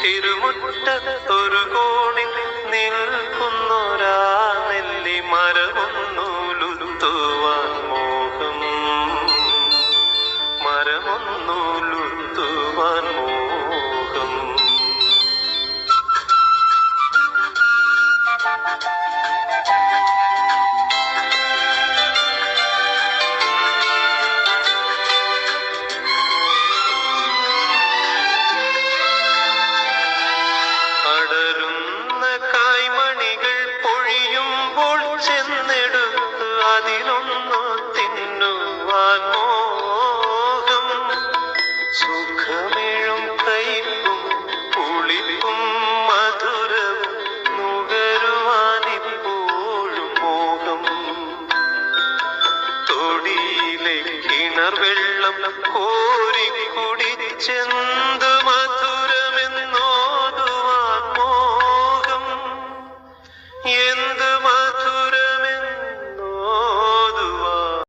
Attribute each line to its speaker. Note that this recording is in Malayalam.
Speaker 1: തിരുമുറ്റത്തൊരു കോണിൽ നിൽക്കുന്നൊരാ നെല്ലി മരമൊന്നുലുത്തുവാൻ മോഹം, മരമൊന്നുലുത്തുവാൻ മോഹം. അടരുന്ന കായ്മണികൾ പൊഴിയുമ്പോൾ ചെന്നെടുത്ത് അതിലൊന്നു തിന്നുവാൻ മോഹം. സുഖമേഴും കയ്പും പുളിപ്പും മധുരവും നുകരുവാനിപ്പോഴും മോഹം. തൊടിയിലെ കിണർ വെള്ളം കോരി കുടിച്ചെന്ന്